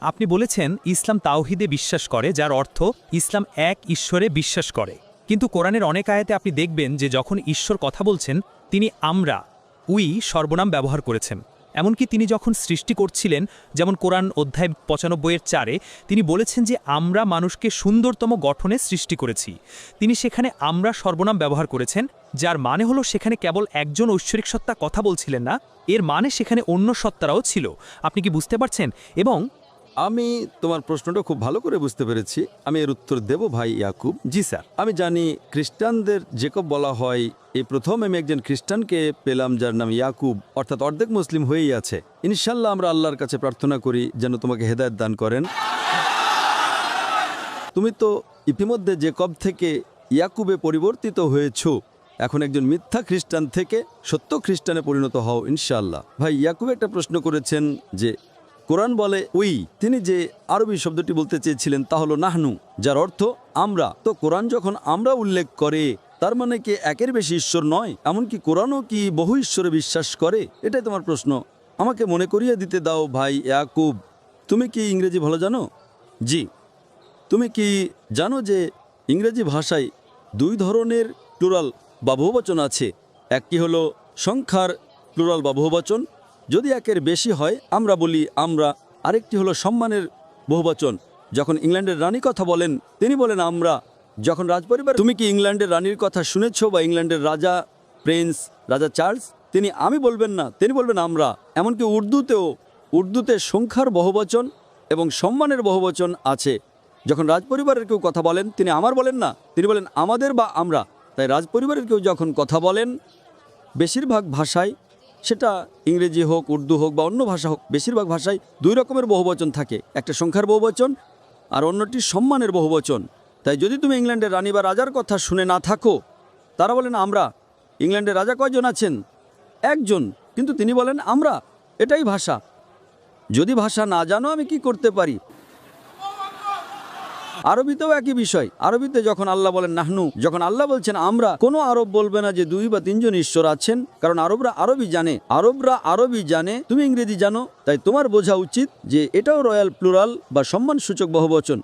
আপনি বলেছেন ইসলাম তাওহিদে বিশ্বাস করে, যার অর্থ ইসলাম এক ঈশ্বরে বিশ্বাস করে। কিন্তু কোরআনের অনেক আয়াতে আপনি দেখবেন যে যখন ঈশ্বর কথা বলছেন তিনি আমরা সর্বনাম ব্যবহার করেছেন। এমনকি তিনি যখন সৃষ্টি করছিলেন, যেমন কোরআন অধ্যায় 95-4 তিনি বলেছেন যে আমরা মানুষকে সুন্দরতম গঠনে সৃষ্টি করেছি। তিনি সেখানে আমরা সর্বনাম ব্যবহার করেছেন, যার মানে হলো সেখানে কেবল একজন ঐশ্বরিক সত্তা কথা বলছিলেন না, এর মানে সেখানে অন্য সত্তারাও ছিল। আপনি কি বুঝতে পারছেন? এবং আমি তোমার প্রশ্নটা খুব ভালো করে বুঝতে পেরেছি। আমি এর উত্তর দেব ভাই ইয়াকুব। জি স্যার। আমি জানি খ্রিস্টানদের জেকব বলা হয়। এই প্রথম আমি একজন খ্রিস্টানকে পেলাম যার নাম ইয়াকুব, অর্থাৎ অর্ধেক মুসলিম হয়েই আছে। ইনশাল্লাহ আমরা আল্লাহর কাছে প্রার্থনা করি যেন তোমাকে হেদায়েত দান করেন। তুমি তো ইতিমধ্যে জেকব থেকে ইয়াকুবে পরিবর্তিত হয়েছো। এখন একজন মিথ্যা খ্রিস্টান থেকে সত্য খ্রিস্টানে পরিণত হও ইনশাআল্লাহ। ভাই ইয়াকুব একটা প্রশ্ন করেছেন যে কোরআন বলে তিনি যে আরবি শব্দটি বলতে চেয়েছিলেন তা হলো নাহনু, যার অর্থ আমরা। তো কোরআন যখন আমরা উল্লেখ করে তার মানে কি একের বেশি ঈশ্বর নয়? এমনকি কোরআনও কি বহু ঈশ্বরে বিশ্বাস করে? এটাই তোমার প্রশ্ন। আমাকে মনে করিয়ে দিতে দাও ভাই ইয়াকুব, তুমি কি ইংরেজি ভালো জানো? জি। তুমি কি জানো যে ইংরেজি ভাষায় দুই ধরনের প্লুরাল বা বহুবচন আছে? একটি হলো সংখ্যার প্লুরাল বা বহুবচন, যদি একের বেশি হয় আমরা বলি আমরা। আরেকটি হলো সম্মানের বহুবচন। যখন ইংল্যান্ডের রানী কথা বলেন তিনি বলেন আমরা। যখন রাজপরিবার, তুমি কি ইংল্যান্ডের রানীর কথা শুনেছ? বা ইংল্যান্ডের রাজা, প্রিন্স, রাজা চার্লস, তিনি আমি বলবেন না, তিনি বলবেন আমরা। এমনকি উর্দুতে সংখ্যার বহুবচন এবং সম্মানের বহুবচন আছে। যখন রাজপরিবারের কেউ কথা বলেন তিনি আমার বলেন না, তিনি বলেন আমাদের বা আমরা। তাই রাজপরিবারের কেউ যখন কথা বলেন বেশিরভাগ ভাষায়, সেটা ইংরেজি হোক, উর্দু হোক বা অন্য ভাষা হোক, বেশিরভাগ ভাষায় দুই রকমের বহুবচন থাকে। একটা সংখ্যার বহুবচন আর অন্যটি সম্মানের বহুবচন। তাই যদি তুমি ইংল্যান্ডের রানী বা রাজার কথা শুনে না থাকো, তারা বলেন আমরা। ইংল্যান্ডের রাজা কয়জন আছেন? একজন, কিন্তু তিনি বলেন আমরা। এটাই ভাষা। যদি ভাষা না জানো আমি কি করতে পারি? আরবিতেও একই বিষয়। আরবিতে যখন আল্লাহ বলেন নাহনু, যখন আল্লাহ বলছেন আমরা, কোনো আরব বলবে না যে 2 বা 3 জন ঈশ্বর আছেন, কারণ আরবরা আরবি জানে, তুমি ইংরেজি জানো। তাই তোমার বোঝা উচিত যে এটাও রয়্যাল প্লুরাল বা সম্মানসূচক বহুবচন।